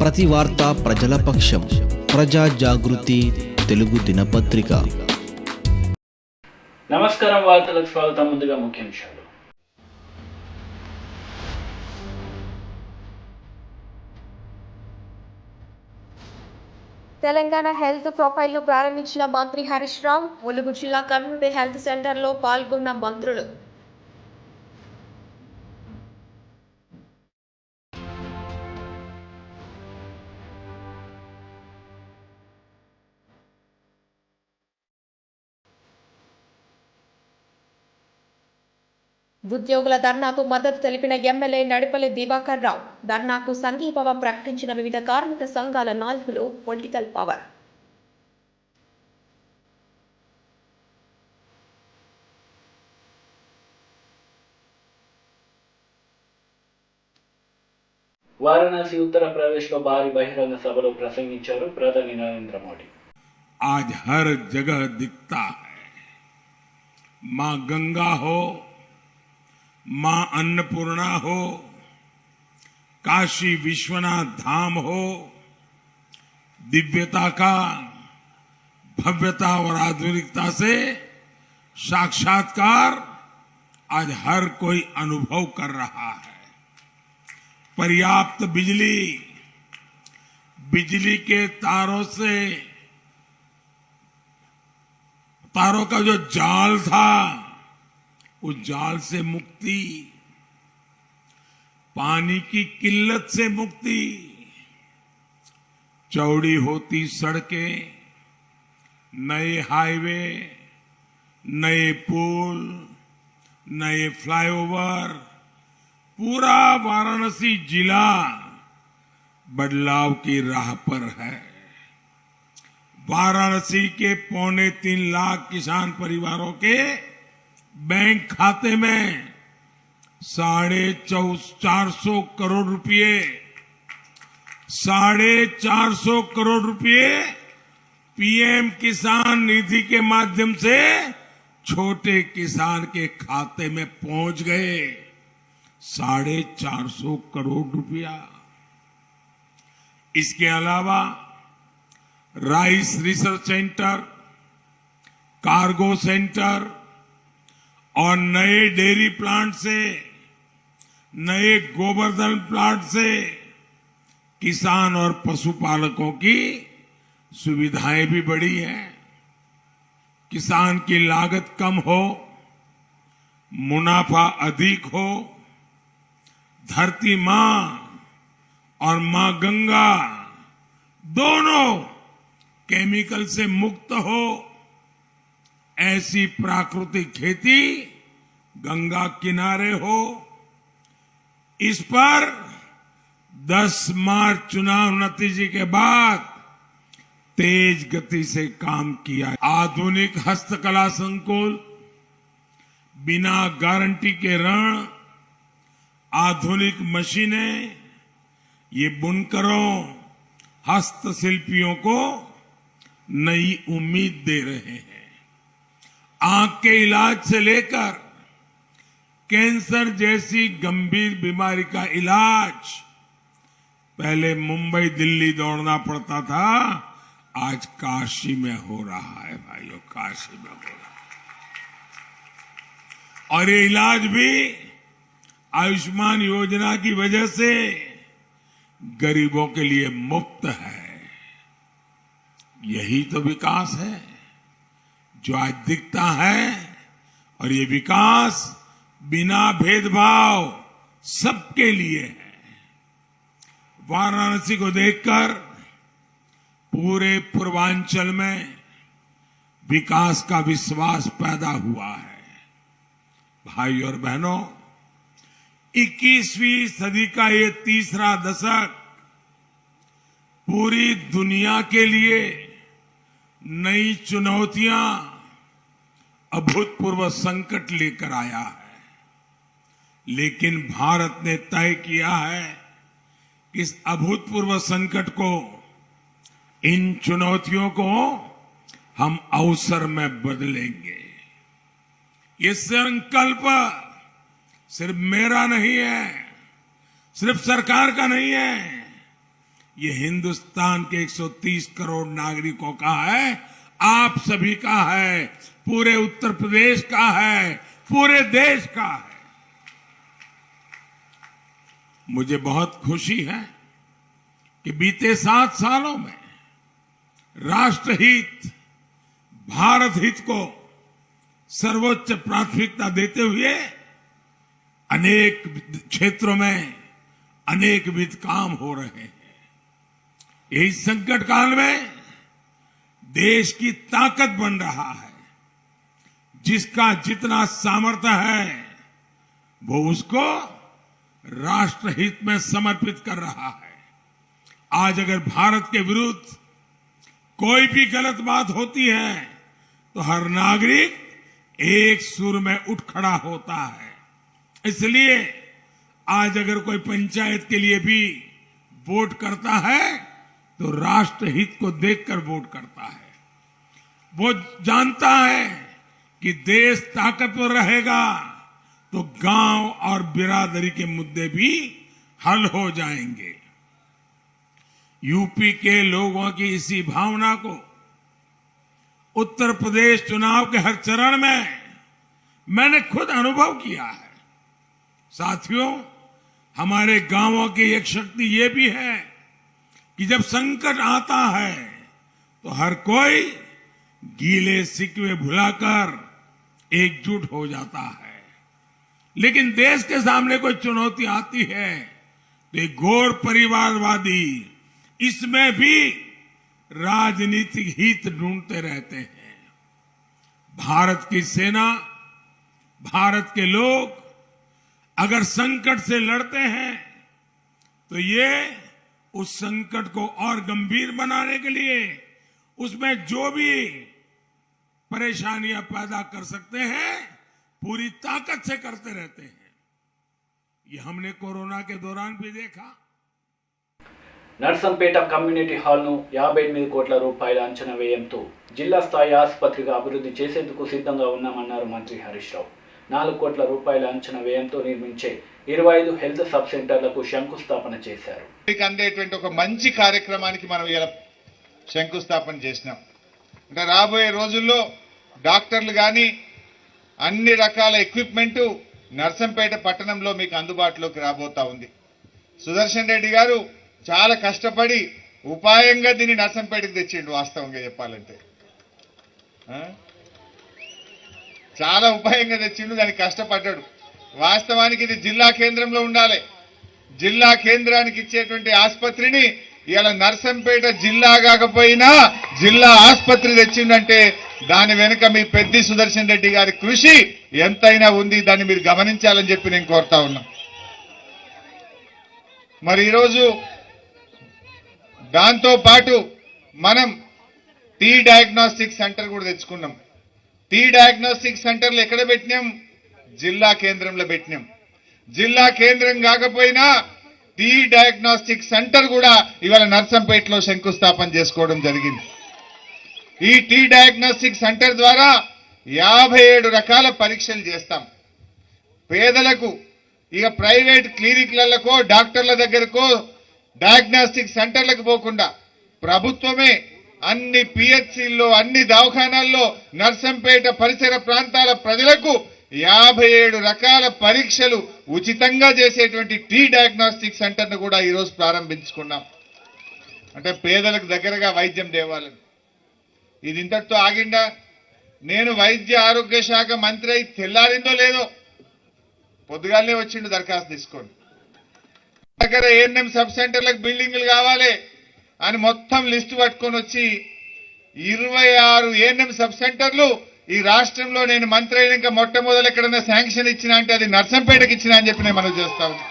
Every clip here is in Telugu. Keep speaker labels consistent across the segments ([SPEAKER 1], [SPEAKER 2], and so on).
[SPEAKER 1] ప్రతి వార్త ప్రజల పక్షం. ప్రజా జాగృతి తెలుగు దినపత్రిక.
[SPEAKER 2] నమస్కారం, వార్తలకు స్వాగతం. ముందుగా ముఖ్యాంశాలు.
[SPEAKER 3] తెలంగాణ హెల్త్ ప్రొఫైల్ ప్రారంభించిన మంత్రి హరీష్ రావు. ములుగు జిల్లా కమ్యూనిటీ హెల్త్ సెంటర్లో పాల్గొన్న మంత్రులు. ఉద్యోగుల ధర్నాకు మద్దతు తెలిపిన ఎమ్మెల్యే నడిపల్లి దివాకర్ రావు. ధర్నాకు సంఘీభావం ప్రకటించిన వివిధ కార్మిక సంఘాల నాయకులు. Political power.
[SPEAKER 2] వారణాసి ఉత్తరప్రదేశ్ లో భారీ బహిరంగ సభలో ప్రసంగించారు ప్రధాని నరేంద్ర మోడీ.
[SPEAKER 4] आज हर जगह दिखता है, मां गंगा हो, मां अन्नपूर्णा हो, काशी विश्वनाथ धाम हो, दिव्यता का, भव्यता और आधुनिकता से साक्षात्कार आज हर कोई अनुभव कर रहा है। पर्याप्त बिजली, बिजली के तारों का जो जाल था, उस जाल से मुक्ति, पानी की किल्लत से मुक्ति, चौड़ी होती सड़कें, नए हाईवे, नए पुल, नए फ्लाईओवर, पूरा वाराणसी जिला बदलाव की राह पर है। वाराणसी के 3.25 लाख किसान परिवारों के बैंक खाते में 450 करोड़ रुपए 450 करोड़ रुपए पीएम किसान निधि के माध्यम से छोटे किसान के खाते में पहुंच गए। 450 करोड़ रुपया। इसके अलावा rice research centre, cargo centre और नए डेयरी प्लांट से, नए गोवर्धन प्लांट से किसान और पशुपालकों की सुविधाएं भी बढ़ी हैं। किसान की लागत कम हो, मुनाफा अधिक हो, धरती मां और मां गंगा दोनों केमिकल से मुक्त हो, ऐसी प्राकृतिक खेती गंगा किनारे हो। इस पर 10 मार्च चुनाव नतीजे के बाद तेज गति से काम किया। आधुनिक हस्तकला संकुल, बिना गारंटी के ऋण, आधुनिक मशीनें, ये बुनकरों, हस्तशिल्पियों को नई उम्मीद दे रहे हैं। आंख के इलाज से लेकर कैंसर जैसी गंभीर बीमारी का इलाज पहले मुंबई दिल्ली दौड़ना पड़ता था, आज काशी में हो रहा है भाइयों, काशी में हो रहा है। और ये इलाज भी आयुष्मान योजना की वजह से गरीबों के लिए मुफ्त है। यही तो विकास है जो आज दिखता है, और ये विकास बिना भेदभाव सबके लिए है। वाराणसी को देखकर पूरे पूर्वांचल में विकास का विश्वास पैदा हुआ है। भाई और बहनों, 21वीं सदी का ये तीसरा दशक पूरी दुनिया के लिए नई चुनौतियां, अभूतपूर्व संकट लेकर आया है। लेकिन भारत ने तय किया है कि इस अभूतपूर्व संकट को, इन चुनौतियों को हम अवसर में बदलेंगे। ये संकल्प सिर्फ मेरा नहीं है, सिर्फ सरकार का नहीं है, ये हिंदुस्तान के 130 करोड़ नागरिकों का है, आप सभी का है, पूरे उत्तर प्रदेश का है, पूरे देश का है। मुझे बहुत खुशी है कि बीते 7 सालों में राष्ट्रहित, भारत हित को सर्वोच्च प्राथमिकता देते हुए अनेक क्षेत्रों में अनेकविध काम हो रहे हैं। यही संकट काल में देश की ताकत बन रहा है। जिसका जितना सामर्थ्य है वो उसको राष्ट्रहित में समर्पित कर रहा है। आज अगर भारत के विरुद्ध कोई भी गलत बात होती है तो हर नागरिक एक सुर में उठ खड़ा होता है। इसलिए आज अगर कोई पंचायत के लिए भी वोट करता है तो राष्ट्रहित को देखकर वोट करता है। वो जानता है कि देश ताकतवर रहेगा तो गांव और बिरादरी के मुद्दे भी हल हो जाएंगे। यूपी के लोगों की इसी भावना को उत्तर प्रदेश चुनाव के हर चरण में मैंने खुद अनुभव किया है। साथियों, हमारे गांवों की एक शक्ति ये भी है कि जब संकट आता है तो हर कोई गीले शिकवे भुलाकर एकजुट हो जाता है। लेकिन देश के सामने कोई चुनौती आती है तो एक घोर परिवारवादी इसमें भी राजनीतिक हित ढूंढते रहते हैं। भारत की सेना, भारत के लोग अगर संकट से लड़ते हैं तो ये उस संकट को और गंभीर बनाने के लिए उसमें जो भी परेशानियां पैदा कर सकते हैं पूरी ताकत से करते रहते हैं। ये हमने कोरोना के दौरान भी देखा।
[SPEAKER 2] నర్సంపేట కమ్యూనిటీ హాల్ను 58 కోట్ల రూపాయల అంచనా వ్యయంతో జిల్లా స్థాయి ఆసుపత్రిగా అభివృద్ధి చేసేందుకు సిద్ధంగా ఉన్నామన్నారు మంత్రి హరీష్ రావు. 4 కోట్ల రూపాయల అంచనా వ్యయంతో నిర్మించే 25 హెల్త్ సబ్ సెంటర్లకు శంకుస్థాపన చేశారు.
[SPEAKER 5] అందేటువంటి ఒక మంచి కార్యక్రమానికి మనం ఇలా శంకుస్థాపన చేసినాం. అంటే రాబోయే రోజుల్లో డాక్టర్లు కానీ అన్ని రకాల ఎక్విప్మెంట్ నర్సంపేట పట్టణంలో మీకు అందుబాటులోకి రాబోతా ఉంది. సుదర్శన్ రెడ్డి గారు చాలా కష్టపడి ఉపాయంగా దీన్ని నర్సంపేటకు తెచ్చిండు. వాస్తవంగా చెప్పాలంటే చాలా ఉపాయంగా తెచ్చిండు, దానికి కష్టపడ్డాడు. వాస్తవానికి ఇది జిల్లా కేంద్రంలో ఉండాలి. జిల్లా కేంద్రానికి ఇచ్చేటువంటి ఆసుపత్రిని ఇలా నర్సంపేట జిల్లా కాకపోయినా జిల్లా ఆసుపత్రి తెచ్చిందంటే దాని వెనుక మీ పెద్ది సుదర్శన్ రెడ్డి గారి కృషి ఎంతైనా ఉంది. దాన్ని మీరు గమనించాలని చెప్పి నేను కోరుతా ఉన్నా. మరి ఈరోజు దాంతో పాటు మనం టీ డయాగ్నోస్టిక్ సెంటర్ కూడా తెచ్చుకున్నాం. టీ డయాగ్నోస్టిక్ సెంటర్లు ఎక్కడ పెట్టినాం? జిల్లా కేంద్రంలో పెట్టినాం. జిల్లా కేంద్రం కాకపోయినా టీ డయాగ్నోస్టిక్ సెంటర్ కూడా ఇవాళ నర్సంపేటలో శంకుస్థాపన చేసుకోవడం జరిగింది. ఈ టీ డయాగ్నోస్టిక్ సెంటర్ ద్వారా 57 రకాల పరీక్షలు చేస్తాం. పేదలకు ఇక ప్రైవేట్ క్లినిక్లకో డాక్టర్ల దగ్గరకో డయాగ్నోస్టిక్ సెంటర్లకు పోకుండా ప్రభుత్వమే అన్ని పిహెచ్సిల్లో అన్ని దవాఖానాల్లో నర్సంపేట పరిసర ప్రాంతాల ప్రజలకు 57 రకాల పరీక్షలు ఉచితంగా చేసేటువంటి టీ డయాగ్నోస్టిక్ సెంటర్ను కూడా ఈరోజు ప్రారంభించుకున్నాం. అంటే పేదలకు దగ్గరగా వైద్యం దేవాలని. ఇది ఇంతటితో ఆగిందా? నేను వైద్య ఆరోగ్య శాఖ మంత్రి అయి తెల్లారిందో లేదో పొద్దుగాలనే వచ్చిండు దరఖాస్తు తీసుకొని. దగ్గర ఏఎన్ఎం సబ్ సెంటర్లకు బిల్డింగ్లు కావాలి అని మొత్తం లిస్టు పట్టుకొని వచ్చి 26 ఏఎన్ఎం సబ్ సెంటర్లు ఈ రాష్ట్రంలో నేను మంత్రి అయినాక మొట్టమొదలు ఎక్కడైనా శాంక్షన్ ఇచ్చినా అంటే అది నర్సంపేటకి ఇచ్చినా అని చెప్పి నేను మనం చేస్తా ఉన్నా.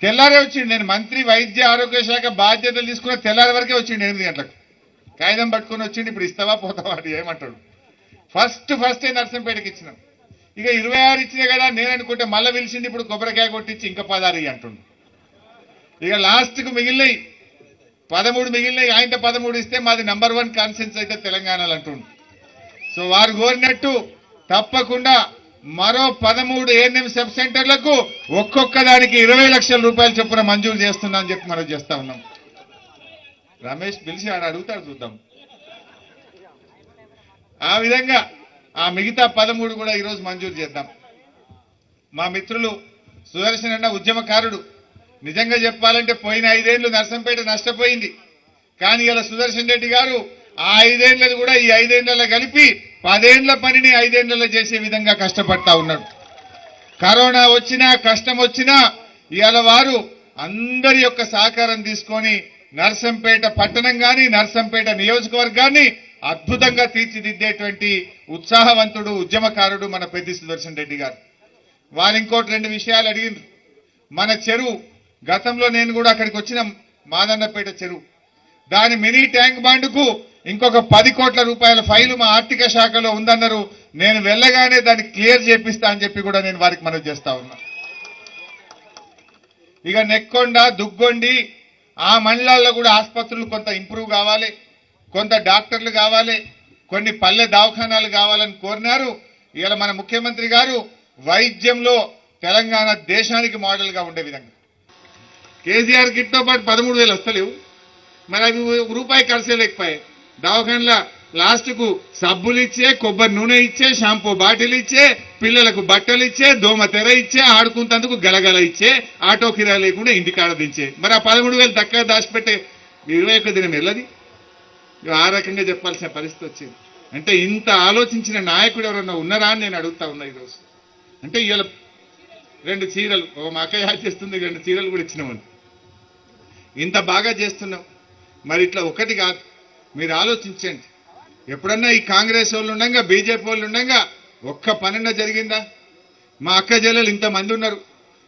[SPEAKER 5] తెల్లారే వచ్చిండు. నేను మంత్రి వైద్య ఆరోగ్య శాఖ బాధ్యతలు తీసుకున్న తెల్లారి వరకే వచ్చిండు. 8 గంటలకు కాగితం పట్టుకొని వచ్చిండు. ఇప్పుడు ఇస్తావా పోతావా అని ఏమంటాడు. ఫస్టే నర్సంపేటకి ఇచ్చినాం. ఇక 26 ఇచ్చినా కదా నేను అనుకుంటే మళ్ళీ పిలిచింది. ఇప్పుడు కొబ్బరికాయ కొట్టించి ఇంకా 16 అంటుండు. ఇక లాస్ట్కు మిగిలినవి 13 మిగిలినవి. ఆయనతో 13 ఇస్తే మాది నంబర్ 1 కాన్ఫరెన్స్ అయితే తెలంగాణలో అంటుండు. సో వారు కోరినట్టు తప్పకుండా మరో 13 ఏఎన్ఎం సబ్ సెంటర్లకు ఒక్కొక్క దానికి 20 లక్షల రూపాయలు చొప్పున మంజూరు చేస్తున్నా అని చెప్పి మనం చేస్తా ఉన్నాం. రమేష్ పిలిచి ఆడ అడుగుతాడు, చూద్దాం. ఆ విధంగా ఆ మిగతా 13 కూడా ఈరోజు మంజూరు చేద్దాం. మా మిత్రులు సుదర్శన్ అన్న ఉద్యమకారుడు. నిజంగా చెప్పాలంటే పోయిన 5 ఏళ్లు నర్సంపేట నష్టపోయింది. కానీ ఇలా సుదర్శన్ రెడ్డి గారు ఆ 5 ఏళ్లను కూడా ఈ 5 ఏళ్లలో కలిపి 10 ఏళ్ల పనిని 5 ఏళ్లలో చేసే విధంగా కష్టపడతా ఉన్నాడు. కరోనా వచ్చినా కష్టం వచ్చినా ఇవాళ వారు అందరి యొక్క సహకారం తీసుకొని నర్సంపేట పట్టణం కానీ నర్సంపేట నియోజకవర్గాన్ని అద్భుతంగా తీర్చిదిద్దేటువంటి ఉత్సాహవంతుడు ఉద్యమకారుడు మన పెద్ది సుదర్శన్ రెడ్డి గారు. వారు ఇంకోటి 2 విషయాలు అడిగిండ్రు. మన చెరువు గతంలో నేను కూడా అక్కడికి వచ్చిన మాదన్నపేట చెరువు, దాని మినీ ట్యాంక్ బండ్కు ఇంకొక 10 కోట్ల రూపాయల ఫైలు మా ఆర్థిక శాఖలో ఉందన్నారు. నేను వెళ్ళగానే దాన్ని క్లియర్ చేపిస్తా అని చెప్పి కూడా నేను వారికి మనవి చేస్తా ఉన్నా. ఇక నెక్కొండ దుగ్గొండి ఆ మండలాల్లో కూడా ఆసుపత్రులు కొంత ఇంప్రూవ్ కావాలి, కొంత డాక్టర్లు కావాలి, కొన్ని పల్లె దవాఖానాలు కావాలని కోరినారు. ఇలా మన ముఖ్యమంత్రి గారు వైద్యంలో తెలంగాణ దేశానికి మోడల్ గా ఉండే విధంగా కేసీఆర్ కిట్తో పాటు 13,000 వస్తలేవు. మరి అవి రూపాయి ఖర్చు లేకపోయాయి. దవాఖానల లాస్ట్ కు సబ్బులు ఇచ్చే, కొబ్బరి నూనె ఇచ్చే, షాంపూ బాటిల్ ఇచ్చే, పిల్లలకు బట్టలు ఇచ్చే, దోమ తెర ఇచ్చే, ఆడుకుంటందుకు గలగల ఇచ్చే, ఆటో కిరా లేకుండా ఇంటికాడ దించే. మరి ఆ 13,000 దక్క దాచిపెట్టే 21 దినం వెళ్ళది. ఆ రకంగా చెప్పాల్సిన పరిస్థితి వచ్చింది. అంటే ఇంత ఆలోచించిన నాయకుడు ఎవరన్నా ఉన్నారా అని నేను అడుగుతా ఉన్నా ఈరోజు. అంటే ఇవాళ 2 చీరలు మా అక్క యాడ్ చేస్తుంది, 2 చీరలు కూడా ఇచ్చినామని ఇంత బాగా చేస్తున్నాం. మరి ఇట్లా ఒకటి కాదు, మీరు ఆలోచించండి. ఎప్పుడన్నా ఈ కాంగ్రెస్ వాళ్ళు ఉండగా బీజేపీ వాళ్ళు ఉండగా ఒక్క పనన్నా జరిగిందా? మా అక్క చెల్లెలు ఇంతమంది ఉన్నారు.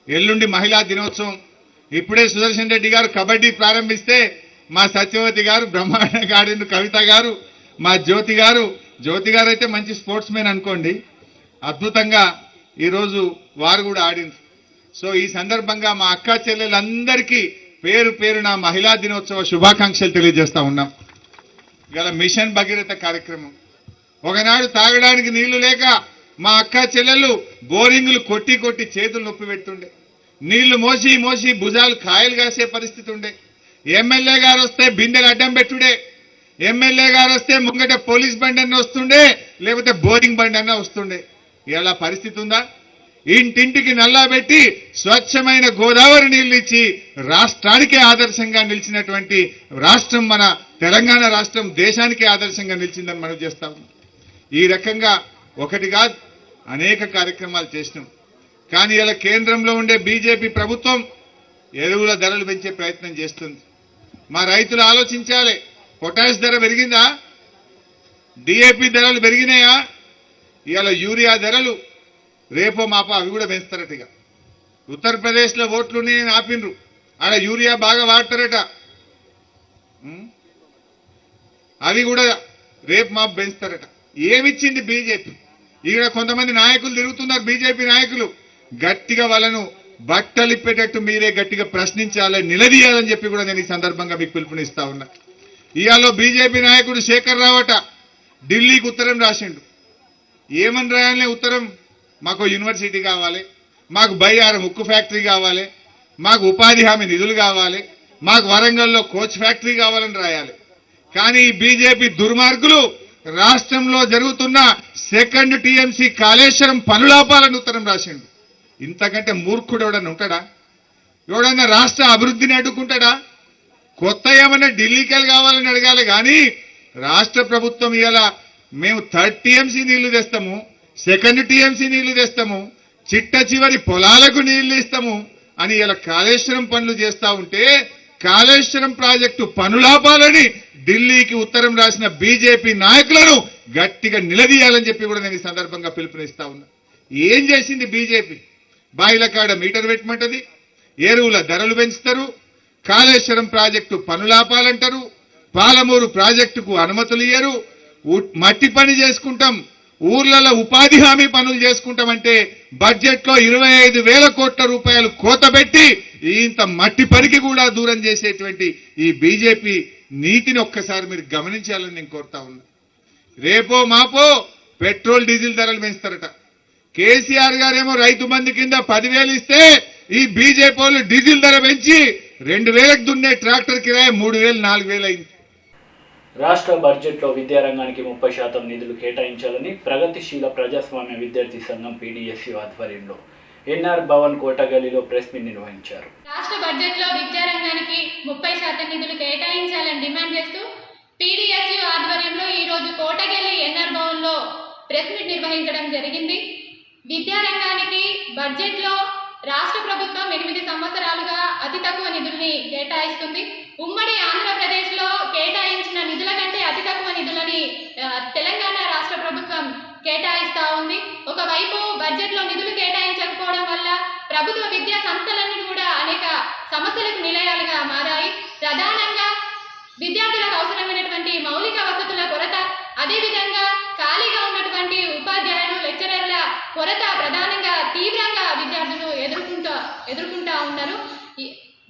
[SPEAKER 5] ఎల్లుండి మహిళా దినోత్సవం. ఇప్పుడే సుదర్శన్ రెడ్డి గారు కబడ్డీ ప్రారంభిస్తే మా సత్యవతి గారు బ్రహ్మాండంగా ఆడిండ్రు, కవిత గారు, మా జ్యోతి గారు అయితే మంచి స్పోర్ట్స్ మెన్ అనుకోండి, అద్భుతంగా ఈరోజు వారు కూడా ఆడిండ్రు. సో ఈ సందర్భంగా మా అక్క చెల్లెలందరికీ పేరు పేరున మహిళా దినోత్సవ శుభాకాంక్షలు తెలియజేస్తా ఉన్నాం. గల మిషన్ భగీరథ కార్యక్రమం, ఒకనాడు తాగడానికి నీళ్లు లేక మా అక్క చెల్లెళ్ళు బోరింగులు కొట్టి కొట్టి చేతులు నొప్పి పెడుతుండే, నీళ్లు మోసి మోసి భుజాలు కాయలు కాసే పరిస్థితి ఉండే. ఎమ్మెల్యే గారు వస్తే బిందెలు అడ్డం పెట్టుడే, ఎమ్మెల్యే గారు వస్తే ముంగట పోలీస్ బండి అన్న వస్తుండే, లేకపోతే బోరింగ్ బండి అన్న వస్తుండే. ఇలా పరిస్థితి ఉందా? ఇంటింటికి నల్లా పెట్టి స్వచ్ఛమైన గోదావరి నీళ్లు ఇచ్చి రాష్ట్రానికే ఆదర్శంగా నిలిచినటువంటి రాష్ట్రం మన తెలంగాణ రాష్ట్రం దేశానికే ఆదర్శంగా నిలిచిందని మనం చేస్తాం. ఈ రకంగా ఒకటి కాదు అనేక కార్యక్రమాలు చేసినాం. కానీ ఇలా కేంద్రంలో ఉండే బీజేపీ ప్రభుత్వం ఎరువుల ధరలు పెంచే ప్రయత్నం చేస్తుంది. మా రైతులు ఆలోచించాలి. పొటాష్ ధర పెరిగిందా? డిఏపి ధరలు పెరిగినాయా? ఇవాళ యూరియా ధరలు రేపో మాపో అవి కూడా పెంచుతారట. ఇక ఉత్తరప్రదేశ్లో ఓట్లుని ఆపినరు, ఆడ యూరియా బాగా వాడతారట, అవి కూడా రేపు మాపు పెంచుతారట. ఏమిచ్చింది బీజేపీ? ఇక్కడ కొంతమంది నాయకులు తిరుగుతున్నారు, బీజేపీ నాయకులు. గట్టిగా వాళ్ళను బట్టలిప్పేటట్టు మీరే గట్టిగా ప్రశ్నించాలి, నిలదీయాలని చెప్పి కూడా నేను ఈ సందర్భంగా మీకు పిలుపునిస్తా ఉన్నా. ఇవాళ బీజేపీ నాయకుడు శేఖర్ రావట ఢిల్లీకి ఉత్తరం రాసిండు. ఏమని రాయాలనే ఉత్తరం? మాకు యూనివర్సిటీ కావాలి, మాకు బయ్యారం ఉక్కు ఫ్యాక్టరీ కావాలి, మాకు ఉపాధి హామీ నిధులు కావాలి, మాకు వరంగల్లో కోచ్ ఫ్యాక్టరీ కావాలని రాయాలి. కానీ ఈ బీజేపీ దుర్మార్గులు రాష్ట్రంలో జరుగుతున్న సెకండ్ టీఎంసీ కాళేశ్వరం పనులాపాలని ఉత్తరం రాసిండు. ఇంతకంటే మూర్ఖుడు ఎవడన్నా ఉంటాడా? ఎవడన్నా రాష్ట్ర అభివృద్ధిని అడ్డుకుంటాడా? కొత్త ఏమన్నా ఢిల్లీకి కావాలని అడగాలి. కానీ రాష్ట్ర ప్రభుత్వం ఇవాళ మేము 3rd టీఎంసీ నీళ్లు తెస్తాము, 2nd టీఎంసీ నీళ్లు తెస్తాము, చిట్ట చివరి పొలాలకు నీళ్లు ఇస్తాము అని ఇలా కాళేశ్వరం పనులు చేస్తా ఉంటే కాళేశ్వరం ప్రాజెక్టు పనులాపాలని ఢిల్లీకి ఉత్తరం రాసిన బీజేపీ నాయకులను గట్టిగా నిలదీయాలని చెప్పి కూడా నేను ఈ సందర్భంగా పిలుపునిస్తా ఉన్నా. ఏం చేసింది బీజేపీ? బాయిల కాడ మీటర్ పెట్టమంటది, ఎరువుల ధరలు పెంచుతారు, కాళేశ్వరం ప్రాజెక్టు పనులాపాలంటారు, పాలమూరు ప్రాజెక్టుకు అనుమతులు ఇయ్యరు, మట్టి పని చేసుకుంటాం, ఊర్లలో ఉపాధి హామీ పనులు చేసుకుంటామంటే బడ్జెట్ లో 25,000 కోట్ల రూపాయలు కోత పెట్టి ఇంత మట్టి పనికి కూడా దూరం చేసేటువంటి ఈ బీజేపీ నీతిని ఒక్కసారి మీరు గమనించాలని నేను కోరుతా ఉన్నా. రేపో మాపో పెట్రోల్ డీజిల్ ధరలు పెంచుతారట. కేసీఆర్ గారేమో రైతు బంధు కింద 10,000 ఇస్తే ఈ బీజేపీ వాళ్ళు డీజిల్ ధర పెంచి 2,000కి దున్నే ట్రాక్టర్ కిరాయి 3,000 4,000 అయింది.
[SPEAKER 2] రాష్ట్ర బడ్జెట్లో విద్యారంగానికి 30% నిధులు కేటాయించాలని ప్రగతిశీల ప్రజాస్వామ్య విద్యార్థి సంఘం పీడీఎస్యూ ఆధ్వర్యంలో ఎన్ఆర్ భవన్ కోటగల్లీలో ప్రెస్ మీట్ నిర్వహించారు.
[SPEAKER 6] రాష్ట్ర బడ్జెట్లో విద్యారంగానికి 30% నిధులు కేటాయించాలని డిమాండ్ చేస్తూ పీడీఎస్యూ ఆధ్వర్యంలో ఈ రోజు కోటగల్లి ఎన్ఆర్ భవన్లో ప్రెస్ మీట్ నిర్వహించడం జరిగింది. విద్యారంగానికి బడ్జెట్లో రాష్ట్ర ప్రభుత్వం 8 సంవత్సరాలుగా అతి తక్కువ నిధుల్ని కేటాయిస్తుంది. ఉమ్మడి ఆంధ్రప్రదేశ్లో కేటాయించిన నిధుల కంటే అతి తక్కువ నిధులని తెలంగాణ రాష్ట్ర ప్రభుత్వం కేటాయిస్తూ ఉంది. ఒకవైపు బడ్జెట్లో నిధులు కేటాయించకపోవడం వల్ల ప్రభుత్వ విద్యా సంస్థలన్నీ కూడా అనేక సమస్యలకు నిలయాలుగా మారాయి. ప్రధానంగా విద్యార్థులకు అవసరమైనటువంటి మౌలిక వసతుల కొరత, అదేవిధంగా ఖాళీగా ఉన్నటువంటి ఉపాధ్యాయులు లెక్చరర్ల కొరత ప్రధానంగా తీవ్రంగా విద్యార్థులు ఎదుర్కొంటా ఉన్నారు.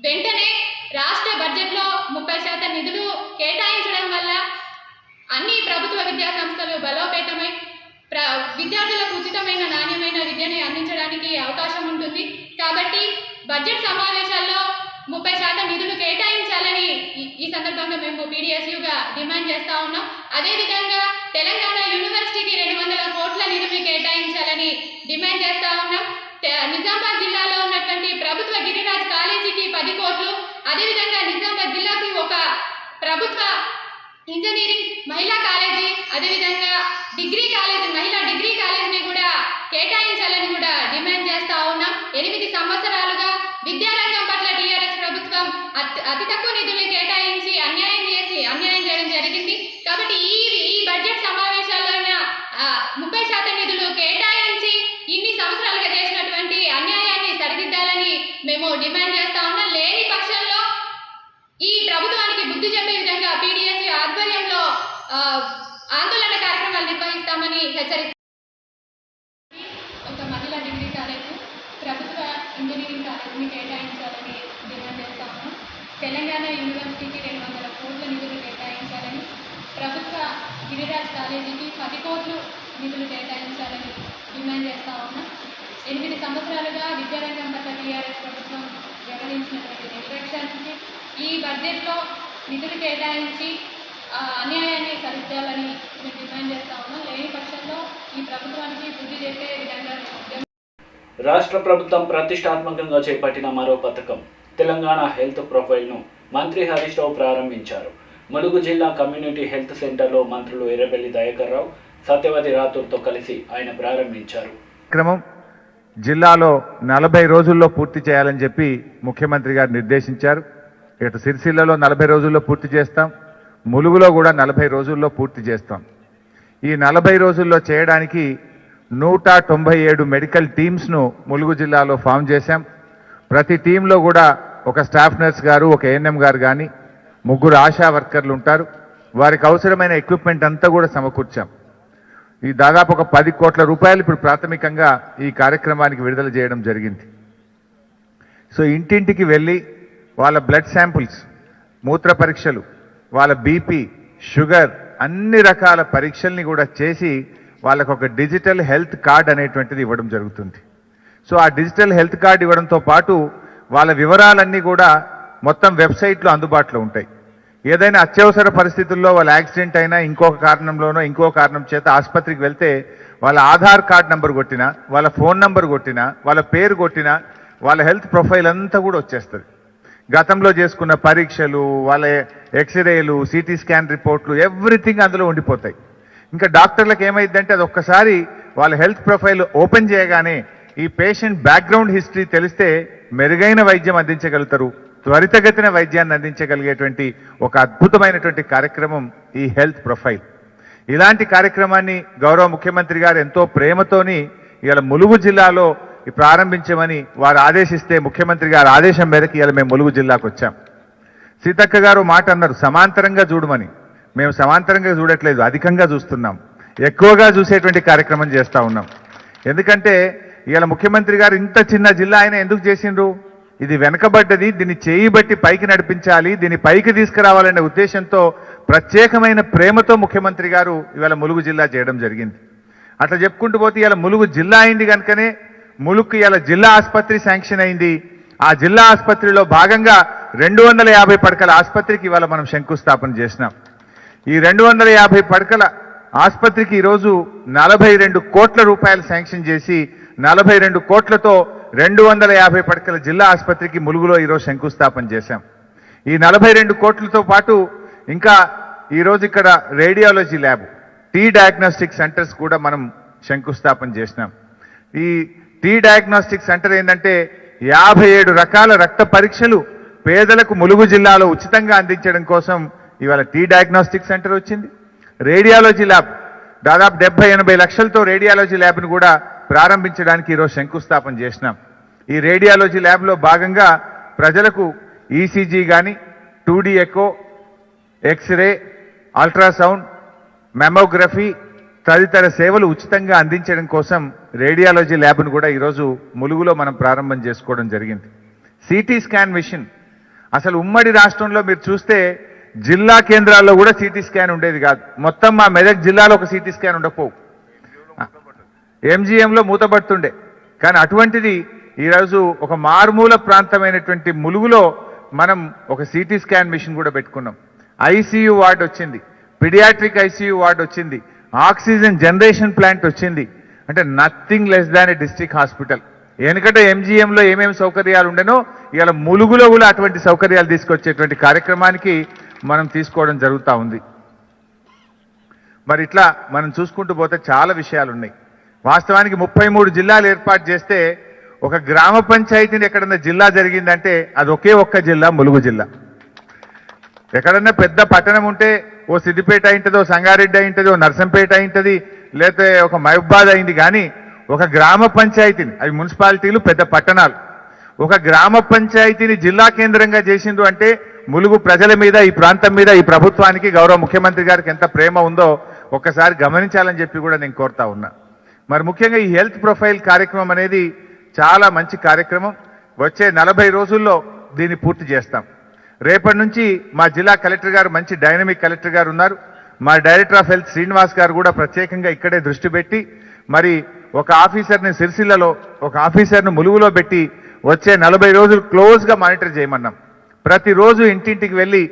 [SPEAKER 6] వెంటనే రాష్ట్ర బడ్జెట్లో 30% నిధులు కేటాయించడం వల్ల అన్ని ప్రభుత్వ విద్యా సంస్థలు బలోపేతమై విద్యార్థులకు ఉచితమైన నాణ్యమైన విద్యని అందించడానికి అవకాశం ఉంటుంది. కాబట్టి బడ్జెట్ సమావేశాల్లో 30% నిధులు కేటాయించాలని ఈ సందర్భంగా మేము పీడీఎస్యూగా డిమాండ్ చేస్తా ఉన్నాం. అదేవిధంగా తెలంగాణ యూనివర్సిటీకి 200 కోట్ల నిధులు కేటాయించాలని డిమాండ్ చేస్తా ఉన్నాం. నిజామాబాద్ జిల్లాలో ఉన్నటువంటి ప్రభుత్వ గిరిరాజ్ కాలేజీకి 10 కోట్లు, అదేవిధంగా నిజామాబాద్ జిల్లాకి ఒక ప్రభుత్వ ఇంజనీరింగ్ మహిళా కాలేజీ, అదేవిధంగా మహిళా డిగ్రీ కాలేజీని కూడా కేటాయించాలని కూడా డిమాండ్ చేస్తా ఉన్నాం. 8 సంవత్సరాలుగా విద్యారంగం పట్ల టీఆర్ఎస్ ప్రభుత్వం అతి తక్కువ నిధుల్ని కేటాయించి అన్యాయం చేయడం జరిగింది. కాబట్టి ఈ బడ్జెట్ సమావేశాల్లో 30% నిధులు కేటాయించి ఇన్ని సంవత్సరాలుగా చేసినటువంటి అన్యాయాన్ని సరిదిద్దాలని మేము డిమాండ్ చేస్తా ఉన్నాం. లేని పక్షంలో ఈ ప్రభుత్వానికి బుద్ధి చెప్పే విధంగా పీడీఎస్యూ ఆధ్వర్యంలో ఆందోళన కార్యక్రమాలు నిర్వహిస్తామని హెచ్చరిస్తాం. ఒక మహిళా డిగ్రీ కాలేజ్, ప్రభుత్వ ఇంజనీరింగ్ కాలేజీని కేటాయించాలని డిమాండ్ చేస్తా ఉన్నాం. తెలంగాణ యూనివర్సిటీకి 200 కోట్ల నిధులు కేటాయించాలని, ప్రభుత్వ గిరిరాజ్ కాలేజీకి 10 కోట్లు నిధులు కేటాయించాలని డిమాండ్ చేస్తా ఉన్నాం. 8 సంవత్సరాలుగా విద్యారంగం పట్ల టీఆర్ఎస్ ప్రభుత్వం వ్యవహరించినటువంటి నిర్లక్ష్యానికి ఈ బడ్జెట్లో నిధులు కేటాయించి అన్యాయాన్ని సరిదిద్దాలని మేము డిమాండ్ చేస్తా ఉన్నాం. లేని పక్షంలో ఈ ప్రభుత్వానికి బుద్ధి చెప్పే విధంగా
[SPEAKER 2] రాష్ట్ర ప్రభుత్వం ప్రతిష్టాత్మకంగా చేపట్టిన మరో పథకం తెలంగాణ హెల్త్ ప్రొఫైల్ను మంత్రి హరీష్ రావు ప్రారంభించారు. ములుగు జిల్లా కమ్యూనిటీ హెల్త్ సెంటర్లో మంత్రులు ఎర్రబెల్లి దయాకర్ రావు, సత్యవతి రాథూర్తో కలిసి ఆయన ప్రారంభించారు.
[SPEAKER 7] క్రమం జిల్లాలో 40 రోజుల్లో పూర్తి చేయాలని చెప్పి ముఖ్యమంత్రి గారు నిర్దేశించారు. ఇటు సిరిసిల్లలో 40 రోజుల్లో పూర్తి చేస్తాం, ములుగులో కూడా 40 రోజుల్లో పూర్తి చేస్తాం. ఈ 40 రోజుల్లో చేయడానికి 197 మెడికల్ టీమ్స్ను ములుగు జిల్లాలో ఫామ్ చేశాం. ప్రతి టీంలో కూడా ఒక స్టాఫ్ నర్స్ గారు, ఒక ఏఎన్ఎం గారు కానీ 3 ఆశా వర్కర్లు ఉంటారు. వారికి అవసరమైన ఎక్విప్మెంట్ అంతా కూడా సమకూర్చాం. ఈ దాదాపు ఒక 10 కోట్ల రూపాయలు ఇప్పుడు ప్రాథమికంగా ఈ కార్యక్రమానికి విడుదల చేయడం జరిగింది. సో ఇంటింటికి వెళ్ళి వాళ్ళ బ్లడ్ శాంపుల్స్, మూత్ర పరీక్షలు, వాళ్ళ బీపీ, షుగర్ అన్ని రకాల పరీక్షల్ని కూడా చేసి వాళ్ళకు ఒక డిజిటల్ హెల్త్ కార్డ్ అనేటువంటిది ఇవ్వడం జరుగుతుంది. సో ఆ డిజిటల్ హెల్త్ కార్డ్ ఇవ్వడంతో పాటు వాళ్ళ వివరాలన్నీ కూడా మొత్తం వెబ్సైట్లో అందుబాటులో ఉంటాయి. ఏదైనా అత్యవసర పరిస్థితుల్లో వాళ్ళ యాక్సిడెంట్ అయినా ఇంకొక కారణంలోనో ఇంకో కారణం చేత ఆసుపత్రికి వెళ్తే వాళ్ళ ఆధార్ కార్డ్ నంబర్ కొట్టినా, వాళ్ళ ఫోన్ నంబర్ కొట్టినా, వాళ్ళ పేరు కొట్టినా వాళ్ళ హెల్త్ ప్రొఫైల్ అంతా కూడా వచ్చేస్తుంది. గతంలో చేసుకున్న పరీక్షలు, వాళ్ళ ఎక్స్రేలు, సిటీ స్కాన్ రిపోర్ట్లు ఎవ్రీథింగ్ అందులో ఉండిపోతాయి. ఇంకా డాక్టర్లకు ఏమైందంటే అది ఒక్కసారి వాళ్ళ హెల్త్ ప్రొఫైల్ ఓపెన్ చేయగానే ఈ పేషెంట్ బ్యాక్గ్రౌండ్ హిస్టరీ తెలిస్తే మెరుగైన వైద్యం అందించగలుగుతారు, త్వరితగతిన వైద్యాన్ని అందించగలిగేటువంటి ఒక అద్భుతమైనటువంటి కార్యక్రమం ఈ హెల్త్ ప్రొఫైల్. ఇలాంటి కార్యక్రమాన్ని గౌరవ ముఖ్యమంత్రి గారు ఎంతో ప్రేమతోని ఇవాళ ములుగు జిల్లాలో ప్రారంభించమని వారు ఆదేశిస్తే ముఖ్యమంత్రి గారి ఆదేశం మేరకు ఇవాళ మేము ములుగు జిల్లాకు వచ్చాం. సీతక్క గారు మాట అన్నారు సమాంతరంగా చూడమని. మేము సమాంతరంగా చూడట్లేదు, అధికంగా చూస్తున్నాం, ఎక్కువగా చూసేటువంటి కార్యక్రమం చేస్తూ ఉన్నాం. ఎందుకంటే ఇవాళ ముఖ్యమంత్రి గారు ఇంత చిన్న జిల్లా ఆయన ఎందుకు చేసిండ్రు? ఇది వెనకబడ్డది, దీన్ని చేయి బట్టి పైకి నడిపించాలి, దీన్ని పైకి తీసుకురావాలనే ఉద్దేశంతో ప్రత్యేకమైన ప్రేమతో ముఖ్యమంత్రి గారు ఇవాళ ములుగు జిల్లా చేయడం జరిగింది. అట్లా చెప్పుకుంటూ పోతే ఇలా ములుగు జిల్లా అయింది కనుకనే ములుగుకి ఇలా జిల్లా ఆసుపత్రి శాంక్షన్ అయింది. ఆ జిల్లా ఆసుపత్రిలో భాగంగా 250 పడకల ఆసుపత్రికి ఇవాళ మనం శంకుస్థాపన చేసినాం. ఈ 250 పడకల ఆసుపత్రికి ఈరోజు 42 కోట్ల రూపాయలు శాంక్షన్ చేసి 42 కోట్లతో 250 పడకల జిల్లా ఆసుపత్రికి ములుగులో ఈరోజు శంకుస్థాపన చేశాం. ఈ 42 కోట్లతో పాటు ఇంకా ఈరోజు ఇక్కడ radiology lab, tea diagnostic centres కూడా మనం శంకుస్థాపన చేసినాం. ఈ టీ డయాగ్నోస్టిక్ సెంటర్ ఏంటంటే 57 రకాల రక్త పరీక్షలు పేదలకు ములుగు జిల్లాలో ఉచితంగా అందించడం కోసం ఇవాళ టీ డయాగ్నోస్టిక్ సెంటర్ వచ్చింది. రేడియాలజీ ల్యాబ్ దాదాపు 70-80 లక్షలతో రేడియాలజీ ల్యాబ్ను కూడా ప్రారంభించడానికి ఈరోజు శంకుస్థాపన చేసినాం. ఈ రేడియాలజీ ల్యాబ్లో భాగంగా ప్రజలకు ఈసీజీ కానీ, 2D echo, x ray, ultrasound, mammography తదితర సేవలు ఉచితంగా అందించడం కోసం రేడియాలజీ ల్యాబ్ను కూడా ఈరోజు ములుగులో మనం ప్రారంభం చేసుకోవడం జరిగింది. సిటీ స్కాన్ మిషన్, అసలు ఉమ్మడి రాష్ట్రంలో మీరు చూస్తే జిల్లా కేంద్రాల్లో కూడా సిటీ స్కాన్ ఉండేది కాదు. మొత్తం మా మెదక్ జిల్లాలో ఒక సిటీ స్కాన్ ఉండకపోవు, ఎంజీఎంలో మూతపడుతుండే. కానీ అటువంటిది ఈరోజు ఒక మారుమూల ప్రాంతమైనటువంటి ములుగులో మనం ఒక సిటీ స్కాన్ మిషన్ కూడా పెట్టుకున్నాం. ఐసీయూ వార్డు వచ్చింది, పిడియాట్రిక్ ఐసీయూ వార్డు వచ్చింది, ఆక్సిజన్ జనరేషన్ ప్లాంట్ వచ్చింది. అంటే నథింగ్ లెస్ దాన్ ఏ డిస్ట్రిక్ట్ హాస్పిటల్. ఎందుకంటే ఎంజీఎంలో ఏమేమి సౌకర్యాలు ఉండేనో ఇవాళ ములుగులో కూడా అటువంటి సౌకర్యాలు తీసుకొచ్చేటువంటి కార్యక్రమానికి మనం తీసుకోవడం జరుగుతూ ఉంది. మరి ఇట్లా మనం చూసుకుంటూ పోతే చాలా విషయాలు ఉన్నాయి. వాస్తవానికి 33 జిల్లాలు ఏర్పాటు చేస్తే ఒక గ్రామ పంచాయతీని ఎక్కడన్నా జిల్లా జరిగిందంటే అది ఒకే ఒక్క జిల్లా, ములుగు జిల్లా. ఎక్కడన్నా పెద్ద పట్టణం ఉంటే ఓ సిద్దిపేట అయింటది, ఓ సంగారెడ్డి అయింటది, ఓ నర్సంపేట అయింటది, లేకపోతే ఒక మహబూబాద్ అయింది. కానీ ఒక గ్రామ పంచాయతీని, అవి మున్సిపాలిటీలు పెద్ద పట్టణాలు, ఒక గ్రామ పంచాయతీని జిల్లా కేంద్రంగా చేసిండ్రు అంటే ములుగు ప్రజల మీద, ఈ ప్రాంతం మీద, ఈ ప్రభుత్వానికి, గౌరవ ముఖ్యమంత్రి గారికి ఎంత ప్రేమ ఉందో ఒక్కసారి గమనించాలని చెప్పి కూడా నేను కోరుతా ఉన్నా. మరి ముఖ్యంగా ఈ హెల్త్ ప్రొఫైల్ కార్యక్రమం అనేది చాలా మంచి కార్యక్రమం. వచ్చే 40 రోజుల్లో దీన్ని పూర్తి చేస్తాం. రేపటి నుంచి మా జిల్లా కలెక్టర్ గారు, మంచి డైనమిక్ కలెక్టర్ గారు ఉన్నారు, మా డైరెక్టర్ ఆఫ్ హెల్త్ శ్రీనివాస్ గారు కూడా ప్రత్యేకంగా ఇక్కడే దృష్టి పెట్టి మరి ఒక ఆఫీసర్ని సిరిసిల్లలో, ఒక ఆఫీసర్ను ములుగులో పెట్టి వచ్చే 40 రోజులు క్లోజ్గా మానిటర్ చేయమన్నాం. ప్రతిరోజు ఇంటింటికి వెళ్ళి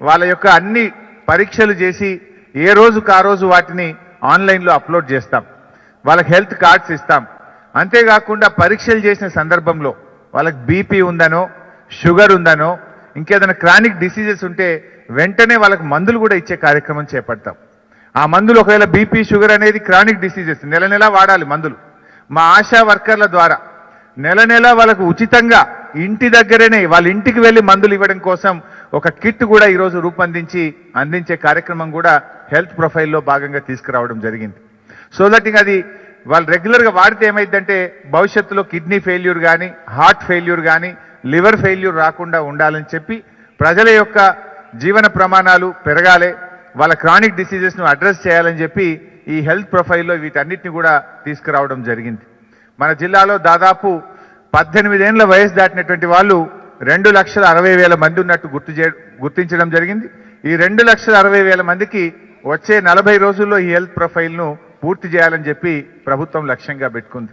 [SPEAKER 7] వాళ్ళ యొక్క అన్ని పరీక్షలు చేసి ఏ రోజుకు ఆ రోజు వాటిని ఆన్లైన్లో అప్లోడ్ చేస్తాం. వాళ్ళకి హెల్త్ కార్డ్స్ ఇస్తాం. అంతేకాకుండా పరీక్షలు చేసిన సందర్భంలో వాళ్ళకి బీపీ ఉందనో, షుగర్ ఉందనో, ఇంకేదైనా క్రానిక్ డిసీజెస్ ఉంటే వెంటనే వాళ్ళకి మందులు కూడా ఇచ్చే కార్యక్రమం చేపడతాం. ఆ మందులు ఒకవేళ బీపీ, షుగర్ అనేది క్రానిక్ డిసీజెస్, నెల నెలా వాడాలి మందులు. మా ఆశా వర్కర్ల ద్వారా నెల నెల వాళ్ళకు ఉచితంగా ఇంటి దగ్గరనే వాళ్ళ ఇంటికి వెళ్ళి మందులు ఇవ్వడం కోసం ఒక కిట్ కూడా ఈరోజు రూపొందించి అందించే కార్యక్రమం కూడా హెల్త్ ప్రొఫైల్లో భాగంగా తీసుకురావడం జరిగింది. సో దట్ అది వాళ్ళు రెగ్యులర్గా వాడితే ఏమైందంటే భవిష్యత్తులో కిడ్నీ ఫెయిల్యూర్ కానీ, హార్ట్ ఫెయిల్యూర్ కానీ, లివర్ ఫెయిల్యూర్ రాకుండా ఉండాలని చెప్పి ప్రజల యొక్క జీవన ప్రమాణాలు పెరగాలి, వాళ్ళ క్రానిక్ డిసీజెస్ను అడ్రస్ చేయాలని చెప్పి ఈ హెల్త్ ప్రొఫైల్లో వీటన్నిటిని కూడా తీసుకురావడం జరిగింది. మన జిల్లాలో దాదాపు 18 ఏళ్ల వయసు దాటినటువంటి వాళ్ళు 2,60,000 మంది ఉన్నట్టు గుర్తించడం జరిగింది. ఈ 2,60,000 మందికి వచ్చే 40 రోజుల్లో ఈ హెల్త్ ప్రొఫైల్ను పూర్తి చేయాలని చెప్పి ప్రభుత్వం లక్ష్యంగా పెట్టుకుంది.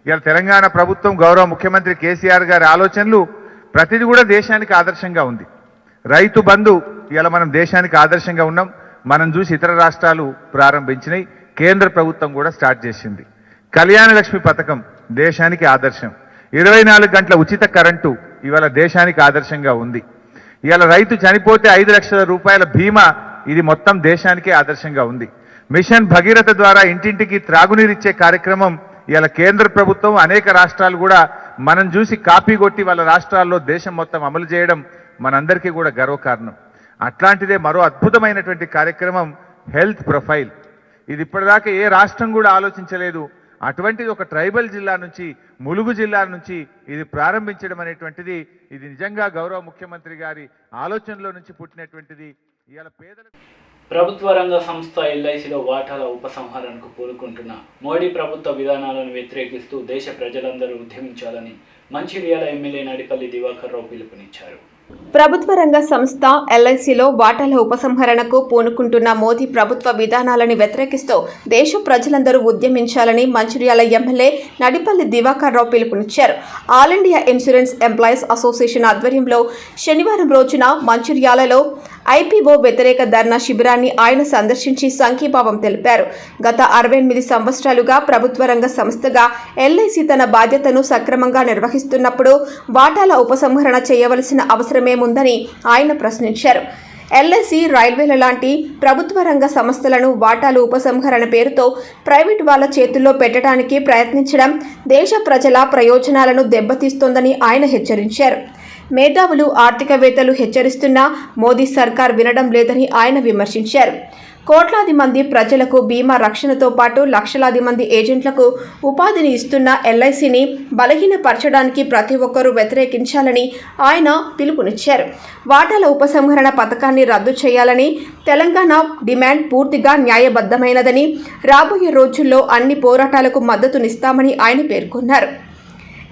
[SPEAKER 7] ఇవాళ తెలంగాణ ప్రభుత్వం, గౌరవ ముఖ్యమంత్రి కేసీఆర్ గారి ఆలోచనలు ప్రతిదీ కూడా దేశానికి ఆదర్శంగా ఉంది. రైతు బంధు ఇవాళ మనం దేశానికి ఆదర్శంగా ఉన్నాం. మనం చూసి ఇతర రాష్ట్రాలు ప్రారంభించినాయి, కేంద్ర ప్రభుత్వం కూడా స్టార్ట్ చేసింది. కళ్యాణ లక్ష్మి పథకం దేశానికి ఆదర్శం. 24 గంటల ఉచిత కరెంటు ఇవాళ దేశానికి ఆదర్శంగా ఉంది. ఇవాళ రైతు చనిపోతే 5 లక్షల రూపాయల బీమా, ఇది మొత్తం దేశానికే ఆదర్శంగా ఉంది. మిషన్ భగీరథ ద్వారా ఇంటింటికి త్రాగునీరిచ్చే కార్యక్రమం ఇవాళ కేంద్ర ప్రభుత్వం, అనేక రాష్ట్రాలు కూడా మనం చూసి కాపీ కొట్టి వాళ్ళ రాష్ట్రాల్లో దేశం మొత్తం అమలు చేయడం మనందరికీ కూడా గర్వకారణం. అట్లాంటిదే మరో అద్భుతమైనటువంటి కార్యక్రమం హెల్త్ ప్రొఫైల్. ఇది ఇప్పటిదాకా ఏ రాష్ట్రం కూడా ఆలోచించలేదు. అటువంటిది ఒక ట్రైబల్ జిల్లా నుంచి, ములుగు జిల్లా నుంచి ఇది ప్రారంభించడం అనేటువంటిది ఇది నిజంగా గౌరవ ముఖ్యమంత్రి గారి ఆలోచనలో నుంచి పుట్టినటువంటిది. ఇవాళ పేదలకు
[SPEAKER 2] ప్రభుత్వ రంగ సంస్థ ఎల్ఐసిలో వాటాల ఉపసంహరణకు పూనుకుంటున్న మోడీ ప్రభుత్వ విధానాలను వ్యతిరేకిస్తూ దేశ ప్రజలందరూ ఉద్యమించాలని మంచిర్యాల ఎమ్మెల్యే నడిపల్లి దివాకర్ రావు పిలుపునిచ్చారు.
[SPEAKER 3] ప్రభుత్వ రంగ సంస్థ ఎల్ఐసిలో వాటాల ఉపసంహరణకు పూనుకుంటున్న మోదీ ప్రభుత్వ విధానాలను వ్యతిరేకిస్తూ దేశ ప్రజలందరూ ఉద్యమించాలని మంచిర్యాల ఎమ్మెల్యే నడిపల్లి దివాకర్ రావు పిలుపునిచ్చారు. All India insurance employees association ఆధ్వర్యంలో శనివారం రోజున మంచిర్యాలలో ఐపీఓ వ్యతిరేక ధర్నా శిబిరాన్ని ఆయన సందర్శించి సంఘీభావం తెలిపారు. గత 68 సంవత్సరాలుగా ప్రభుత్వ రంగ సంస్థగా ఎల్ఐసి తన బాధ్యతను సక్రమంగా నిర్వహిస్తున్నప్పుడు వాటాల ఉపసంహరణ చేయవలసిన అవసరమేముందని ఆయన ప్రశ్నించారు. ఎల్ఐసి, రైల్వేల లాంటి ప్రభుత్వ రంగ సంస్థలను వాటాలు ఉపసంహరణ పేరుతో ప్రైవేటు వాళ్ల చేతుల్లో పెట్టడానికి ప్రయత్నించడం దేశ ప్రజల ప్రయోజనాలను దెబ్బతీస్తోందని ఆయన హెచ్చరించారు. మేధావులు, ఆర్థికవేత్తలు హెచ్చరిస్తున్నా మోదీ సర్కార్ వినడం లేదని ఆయన విమర్శించారు. కోట్లాది మంది ప్రజలకు బీమా రక్షణతో పాటు లక్షలాది మంది ఏజెంట్లకు ఉపాధిని ఇస్తున్న ఎల్ఐసిని బలహీనపరచడానికి ప్రతి ఒక్కరూ వ్యతిరేకించాలని ఆయన పిలుపునిచ్చారు. వాటాల ఉపసంహరణ పథకాన్ని రద్దు చేయాలని తెలంగాణ డిమాండ్ పూర్తిగా న్యాయబద్ధమైనదని, రాబోయే రోజుల్లో అన్ని పోరాటాలకు మద్దతునిస్తామని ఆయన పేర్కొన్నారు.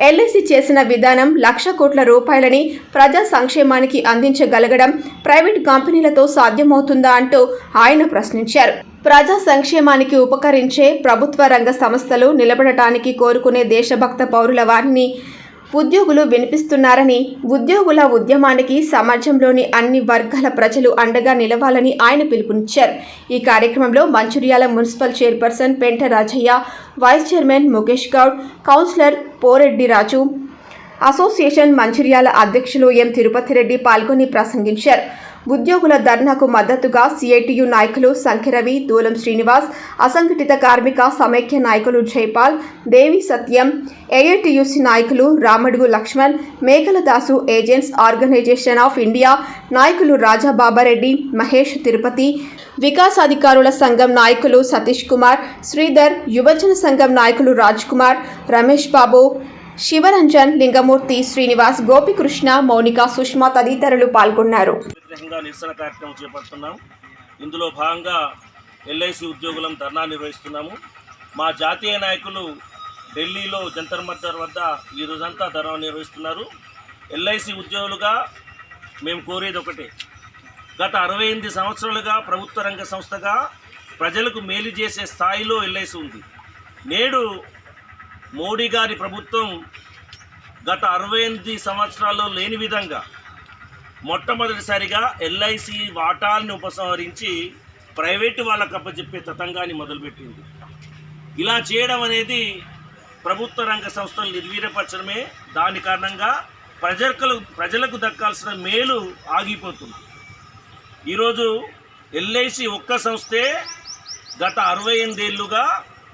[SPEAKER 3] ఎల్ఐసి చేసిన విధానం 1,00,000 కోట్ల రూపాయలని ప్రజా సంక్షేమానికి అందించగలగడం ప్రైవేటు కంపెనీలతో సాధ్యమవుతుందా అంటూ ఆయన ప్రశ్నించారు. ప్రజా సంక్షేమానికి ఉపకరించే ప్రభుత్వ రంగ సంస్థలు నిలబడటానికి కోరుకునే దేశభక్త పౌరుల వారిని ఉద్యోగులు వినిపిస్తున్నారని, ఉద్యోగుల ఉద్యమానికి సమాజంలోని అన్ని వర్గాల ప్రజలు అండగా నిలవాలని ఆయన పిలుపునిచ్చారు. ఈ కార్యక్రమంలో Mancherial municipal chairperson Penta Rajaiah, vice chairman Mukesh Goud, councillor Poreddy Raju, association Mancherial అధ్యక్షులు ఎం తిరుపతిరెడ్డి పాల్గొని ప్రసంగించారు. ఉద్యోగుల ధర్నాకు మద్దతుగా సిఐటియు నాయకులు సంఖ్యరవి, దూలం శ్రీనివాస్, అసంఘటిత కార్మిక సమైక్య నాయకులు జైపాల్, దేవి సత్యం, ఏఐటియుసి నాయకులు Ramadugu Laxman, Mekaladasu agents organisation of India నాయకులు రాజా బాబారెడ్డి, మహేష్ తిరుపతి, వికాస్ అధికారుల సంఘం నాయకులు సతీష్ కుమార్, శ్రీధర్, యువజన సంఘం నాయకులు రాజ్ కుమార్, రమేష్ బాబు, శివరంజన్, లింగమూర్తి, శ్రీనివాస్, గోపికృష్ణ, మౌనిక, సుష్మా తదితరులు పాల్గొన్నారు.
[SPEAKER 8] నిరసన కార్యక్రమం చేపడుతున్నాం. ఇందులో భాగంగా ఎల్ఐసి ఉద్యోగులం ధర్నా నిర్వహిస్తున్నాము. మా జాతీయ నాయకులు ఢిల్లీలో జంతర్ మంతర్ వద్ద ఈ రోజంతా ధర్నా నిర్వహిస్తున్నారు. ఎల్ఐసి ఉద్యోగులుగా మేము కోరేది ఒకటే, గత 68 సంవత్సరాలుగా ప్రభుత్వ రంగ సంస్థగా ప్రజలకు మేలు చేసే స్థాయిలో ఎల్ఐసి ఉంది. నేడు మోడీ గారి ప్రభుత్వం గత 68 సంవత్సరాల్లో లేని విధంగా మొట్టమొదటిసారిగా ఎల్ఐసి వాటాలను ఉపసంహరించి ప్రైవేటు వాళ్ళకు అప్పచెప్పే తతంగాన్ని మొదలుపెట్టింది. ఇలా చేయడం అనేది ప్రభుత్వ రంగ సంస్థలు నిర్వీర్యపరచడమే. దాని కారణంగా ప్రజలకు దక్కాల్సిన మేలు ఆగిపోతుంది. ఈరోజు ఎల్ఐసి ఒక్క సంస్థే గత 68 ఏళ్లుగా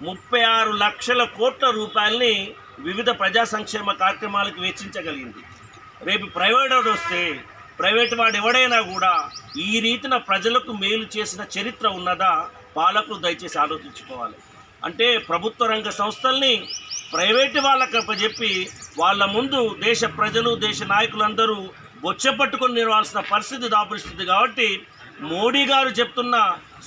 [SPEAKER 8] 36 లక్షల కోట్ల రూపాయలని వివిధ ప్రజా సంక్షేమ కార్యక్రమాలకు వెచ్చించగలిగింది. రేపు ప్రైవేట్ వస్తే ప్రైవేటు వాడు ఎవడైనా కూడా ఈ రీతిన ప్రజలకు మేలు చేసిన చరిత్ర ఉన్నదా? పాలకులు దయచేసి ఆలోచించుకోవాలి. అంటే ప్రభుత్వ రంగ సంస్థల్ని ప్రైవేటు వాళ్ళకి అప్పచెప్పి వాళ్ళ ముందు దేశ ప్రజలు, దేశ నాయకులందరూ బొచ్చెపట్టుకొని నిలవాల్సిన పరిస్థితి దాపురిస్తుంది. కాబట్టి మోడీ గారు చెప్తున్న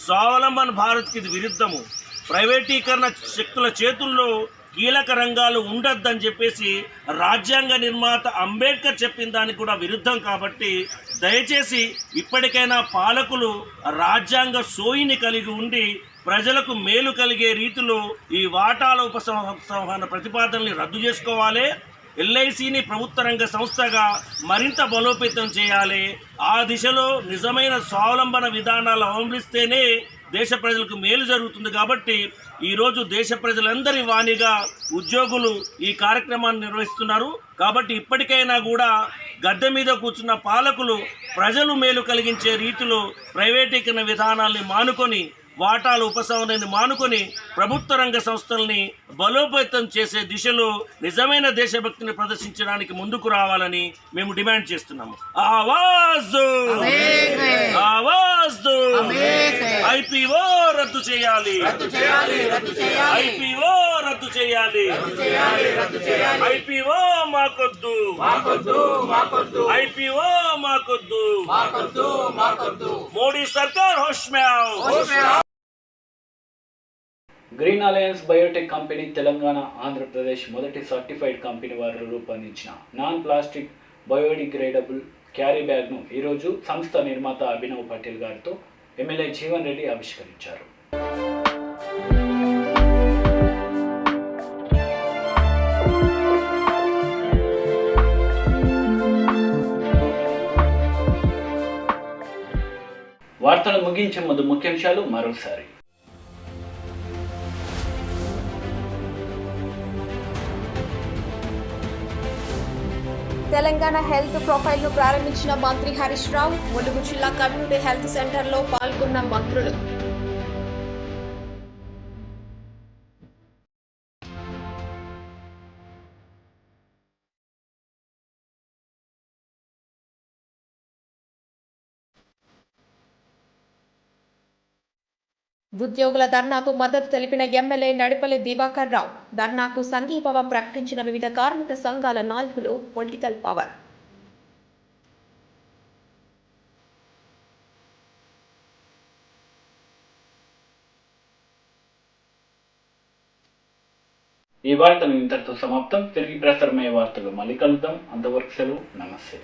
[SPEAKER 8] స్వావలంబన భారత్కి ఇది విరుద్ధము. ప్రైవేటీకరణ శక్తుల చేతుల్లో కీలక రంగాలు ఉండొద్దని చెప్పేసి రాజ్యాంగ నిర్మాత అంబేద్కర్ చెప్పిన దానికి కూడా విరుద్ధం. కాబట్టి దయచేసి ఇప్పటికైనా పాలకులు రాజ్యాంగ సోయిని కలిగి ఉండి ప్రజలకు మేలు కలిగే రీతిలో ఈ వాటాల ఉపసంహరణ ప్రతిపాదనల్ని రద్దు చేసుకోవాలి. ఎల్ఐసిని ప్రభుత్వ రంగ సంస్థగా మరింత బలోపేతం చేయాలి. ఆ దిశలో నిజమైన స్వావలంబన విధానాలు అవలంబిస్తేనే దేశ ప్రజలకు మేలు జరుగుతుంది. కాబట్టి ఈరోజు దేశ ప్రజలందరి వాణిగా ఉద్యోగులు ఈ కార్యక్రమాన్ని నిర్వహిస్తున్నారు. కాబట్టి ఇప్పటికైనా కూడా గద్దె మీద కూర్చున్న పాలకులు ప్రజలు మేలు కలిగించే రీతిలో ప్రైవేటీకరణ విధానాల్ని మానుకొని, వాటాల ఉపసంహరణని మానుకొని ప్రభుత్వ రంగ సంస్థల్ని బలోపేతం చేసే దిశలో నిజమైన దేశభక్తిని ప్రదర్శించడానికి ముందుకు రావాలని మేము డిమాండ్ చేస్తున్నాము. ఆవాజ్ ఆవాజ్ ఐపీఓ రద్దు చేయాలి, ఐపీఓ రద్దు చేయాలి, ఐపీఓ మాకొద్దు, ఐపీఓ మాకొద్దు, మోడీ సర్కార్ హోష్ మే आओ.
[SPEAKER 2] Green alliance Biotech company Telangana, Andhra Pradesh మొదటి సర్టిఫైడ్ కంపెనీ వారు రూపొందించిన నాన్ ప్లాస్టిక్ బయోడిగ్రేడబుల్ క్యారీ బ్యాగ్ను ఈరోజు సంస్థ నిర్మాత అభినవ్ పటేల్ గారితో ఎమ్మెల్యే జీవన్ రెడ్డి ఆవిష్కరించారు. వార్తలు ముగించే ముందు ముఖ్యాంశాలు మరోసారి.
[SPEAKER 3] తెలంగాణ హెల్త్ ప్రొఫైల్ ను ప్రారంభించిన మంత్రి హరీష్ రావు. ములుగు జిల్లా కమ్యూనిటీ హెల్త్ సెంటర్ లో పాల్గొన్న మంత్రులు. ఉద్యోగుల ధర్నాకు మద్దతు తెలిపిన ఎమ్మెల్యే నడిపల్లి దివాకర్ రావు. ధర్నాకు సంఘీభావం ప్రకటించిన వివిధ కార్మిక సంఘాల నాయకులు. Political power.
[SPEAKER 2] ఈ వార్తలు ఇంతటితో సమాప్తం. తిరిగి ప్రసారమయ్యే వార్తలు మళ్ళీ కలుద్దాం. అంతవరకు సెలవు. నమస్తే.